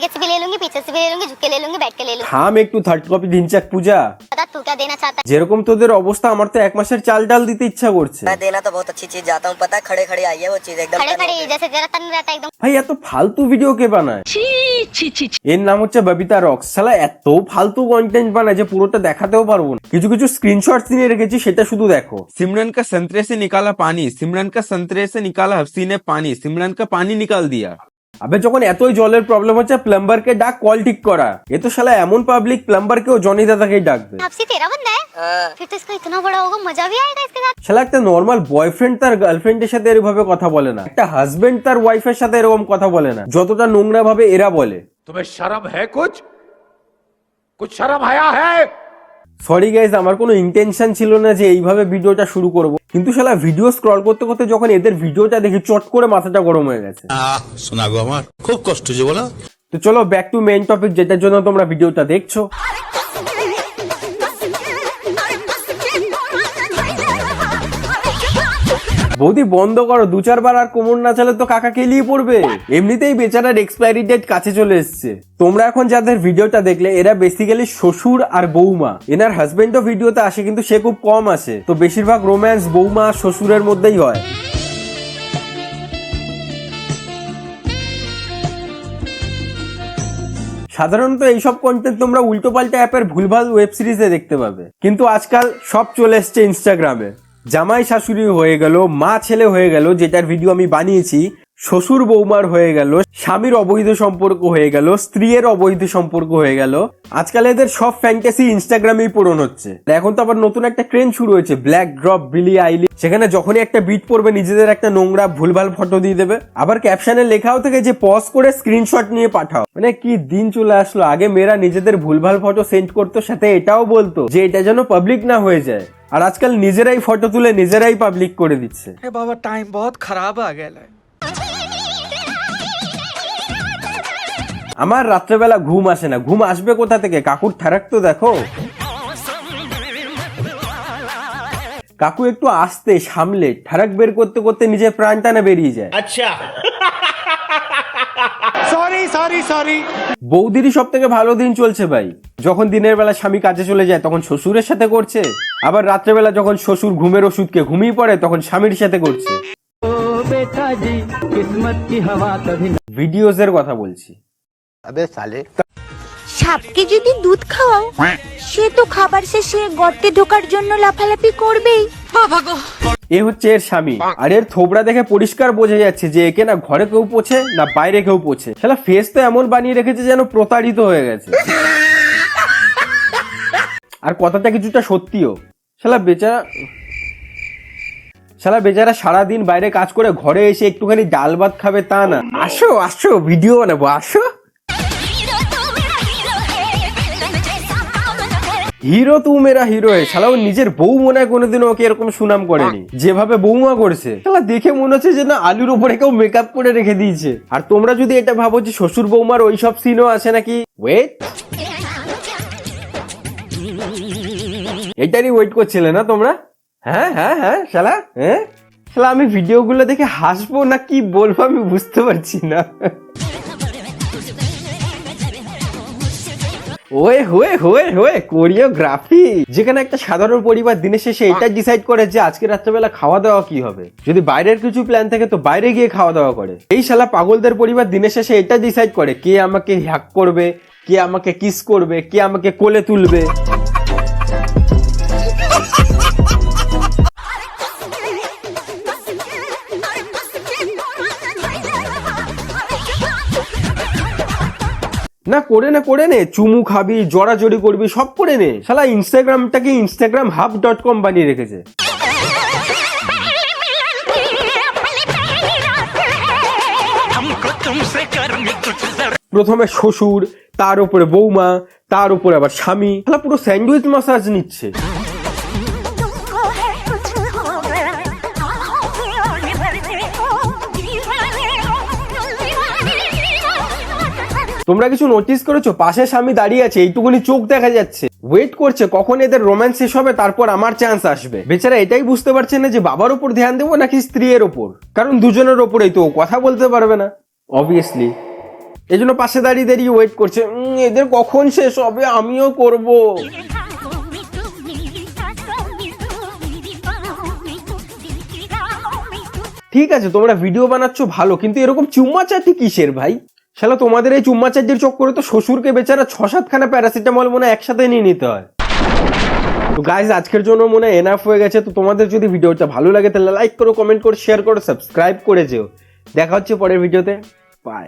आगे से भी ले लूंगी, पीछे से भी ले लूंगी, झुक के ले लूंगी, बैठ के ले लूंगी। থাম একটু থার্ড কপি ধিনচাক পূজা। बता तू क्या देना चाहता যেরকম তোদের অবস্থা আমার তো এক মাসের চাল ডাল দিতে ইচ্ছা করছে। मैं देना तो बहुत अच्छी चीज जाता हूँ, पता है खड़े खड़े आई है वो चीज एकदम है? खड़े खड़े जैसे तेरा तन रहता है एकदम। ভাই এত ফালতু ভিডিও কে বানায়? এর নাম হচ্ছে ববিতা রক্স। শালা এত ফালতু কন্টেন্ট বানায় যে পুরোটা দেখাতেও পারবো না। কিছু কিছু স্ক্রিনশটস নিয়ে রেখেছি, সেটা শুধু দেখো। सिमरन का संतरे से निकाला पानी, सिमरन का संतरे से निकाला हफ्सी ने पानी, सिमरन का पानी निकाल दिया। আবে যখন এতই জলের প্রবলেম হচ্ছে প্লাম্বারকে ডাক কল ঠিক করা। এ তো শালা এমন পাবলিক প্লাম্বারকেও জনি দাদাকেই ডাকবে। आपसी तेरा बंदा है? फिर तो इसका इतना बड़ा होगा, मजा भी आएगा इसके साथ। শালা একটা नॉर्मल বয়ফ্রেন্ড তার গার্লফ্রেন্ডের সাথে এরভাবে কথা বলে না, একটা হাজবেন্ড তার ওয়াইফের সাথে এরকম কথা বলে না যতটা নোংরা ভাবে এরা বলে। तुम्हें शर्म है? कुछ शर्म आया है? সরি গাইজ, আমার কোনো ইন্টেনশন ছিল না যে এইভাবে ভিডিওটা শুরু করব, কিন্তু শালা ভিডিও স্ক্রল করতে করতে যখন এদের ভিডিওটা দেখি চট করে মাথাটা গরম হয়ে গেছে। শোনা গো আমার খুব কষ্ট হচ্ছে বলো। তো চলো ব্যাক টু মেইন টপিক, যেটার জন্য তোমরা ভিডিওটা দেখছো। বৌদি বন্ধ করো, দু চারবার আর কোমর না চালে তো কাকা কেলিয়ে পড়বে। এমনিতেই বেচারার এক্সপায়ারি ডেট কাছে চলে এসছে। তোমরা এখন যাদের ভিডিওটা দেখলে এরা বেসিক্যালি শ্বশুর আর বৌমা। এনার হাজবেন্ডও ভিডিওতে আসে কিন্তু সে খুব কম আসে, তো বেশিরভাগ রোম্যান্স বৌমা শ্বশুরের মধ্যেই হয়। সাধারণত এইসব কন্টেন্ট তোমরা উল্টো পাল্টা অ্যাপের ভুলভাল ওয়েব সিরিজে দেখতে পাবে, কিন্তু আজকাল সব চলে এসছে ইনস্টাগ্রামে। জামাই শাশুড়ি হয়ে গেল, মা ছেলে হয়ে গেল, যেটার ভিডিও আমি বানিয়েছি, শ্বশুর বৌমার হয়ে গেল, স্বামীর অবৈধ সম্পর্ক হয়ে গেল, স্ত্রীর অবৈধ সম্পর্ক হয়ে গেল। আজকাল এদের সব ফ্যান্টাসি ইনস্টাগ্রামেই পূরণ হচ্ছে। এখন তো আবার নতুন একটা ট্রেন্ড শুরু হয়েছে, ব্ল্যাক ড্রপ বিলি আইলি। সেখানে যখনই একটা বিট পড়বে নিজেদের একটা নোংরা ভুলভাল ফটো দিয়ে দেবে, আবার ক্যাপশনে লেখাও থেকে যে পজ করে স্ক্রিনশট নিয়ে পাঠাও। মানে কি দিন চলে আসলো। আগে মেয়েরা নিজেদের ভুলভাল ফটো সেন্ড করতো, সাথে এটাও বলতো যে এটা যেন পাবলিক না হয়ে যায়, আর আজকাল নিজেরাই ফটো তুলে নিজেরাই পাবলিক করে দিচ্ছে। बाबा टाइम बहुत खराब आ गया है। আমার রাত্রেবেলা ঘুম আসে না, ঘুম আসবে কোথা থেকে? কাকুর ঠারাক তো দেখো। কাকু একটু আস্তে সামলে ঠারাক বের করতে করতে নিজের প্রাণটা না বেরিয়ে যায়। আচ্ছা सॉरी বৌদিরই সব থেকে ভালো দিন চলছে ভাই। যখন দিনের বেলা স্বামী কাজে চলে যায় তখন শ্বশুরের সাথে করছে, আবার রাত্রেবেলা যখন শ্বশুর ঘুমের ওষুধকে ঘুমিয়ে পড়ে তখন স্বামীর সাথে করছে। ভিডিওস এর কথা বলছি। সাপকে যদি দুধ খাওয়াও সে তো খাবার শেষে গর্তে ঢোকার জন্য লাফালাফি করবেই। এ হচ্ছে এর স্বামী, আর এর থোবড়া দেখে পরিষ্কার বোঝা যাচ্ছে যে একে না ঘরে কেউ পোছে না বাইরে কেউ পোছে। শালা ফেস তো এমন বানিয়ে রেখেছে যেন প্রতারিত হয়ে গেছে। আর কথাটা কিছুটা সত্যিও। শালা বেচারা সারাদিন বাইরে কাজ করে ঘরে এসে একটুখানি ডাল ভাত খাবে তা না। আসো আসো ভিডিও বানাবো, আসো। হিরো তু মেরা হিরো হে। শালা ও নিজের বউ মনে হয় কোনোদিনও ওকে এরকম সুনাম করেনি যেভাবে বৌমা করছে। শালা দেখে মনে হচ্ছে যে না আলুর উপরে কেউ মেকআপ করে রেখে দিয়েছে। আর তোমরা যদি এটা ভাবো যে শ্বশুর বৌমার ওইসব সিনও আছে নাকি, ওয়েট, এটারই ওয়েট করছিলে না তোমরা? হ্যাঁ হ্যাঁ হ্যাঁ শালা, হ্যাঁ শালা আমি ভিডিওগুলো দেখে হাসবো না কি বলবো আমি বুঝতে পারছি না। ওয়ে হয়ে হয়ে হয়ে কোরিওগ্রাফি। যেখানে একটা সাধারণ পরিবার দিনের শেষে এটা ডিসাইড করে যে আজকে রাত্রেবেলা খাওয়া দাওয়া কি হবে। যদি বাইরের কিছু প্ল্যান থাকে তো বাইরে গিয়ে খাওয়া দাওয়া করে। এই শালা পাগলদের পরিবার দিনের শেষে এটা ডিসাইড করে কে আমাকে হ্যাক করবে, কে আমাকে কিস করবে, কে আমাকে কোলে তুলবে। না করে নে চুমু খাবি, জড়াজড়ি করবি, সব করে নে। শালা ইনস্টাগ্রামটাকে instagramhub.com বানিয়ে রেখেছে। প্রথমে শ্বশুর, তার উপরে বৌমা, তার উপরে আবার স্বামী। শালা পুরো স্যান্ডউইচ মাসাজ নিচ্ছে। তোমরা কিছু নোটিস করেছো? পাশে স্বামী দাঁড়িয়ে আছে, এইটুকুনি চোখ দেখা যাচ্ছে, ওয়েট করছে কখন এদের রোম্যান্স শেষ হবে, তারপর আমার চান্স আসবে। বেচারা এটাই বুঝতে পারছে না যে বাবার উপর ধ্যান দেবো নাকি স্ত্রীর ওপর, কারণ দুজনের ওপরেই তো কথা বলতে পারবে না অবভিয়াসলি। এই জন্য পাশে দাঁড়িয়ে দাঁড়িয়ে ওয়েট করছে, এদের কখন শেষ হবে, আমিও করব। ঠিক আছে তোমরা ভিডিও বানাচ্ছ ভালো, কিন্তু এরকম চুম্মাচাটি কিসের ভাই? শালা তোমাদের এই চুম্মাচাটির চক্করে তো শ্বশুরকে বেচারা 6-7 খানা প্যারাসিটামল মনে হয় একসাথে নিয়ে নিতে হয়। তো গাইজ আজকের জন্য মনে হয় এনাফ হয়ে গেছে। তো তোমাদের যদি ভিডিওটা ভালো লাগে তাহলে লাইক করো, কমেন্ট করো, শেয়ার করো, সাবস্ক্রাইব করে যেও। দেখা হচ্ছে পরের ভিডিওতে, বাই।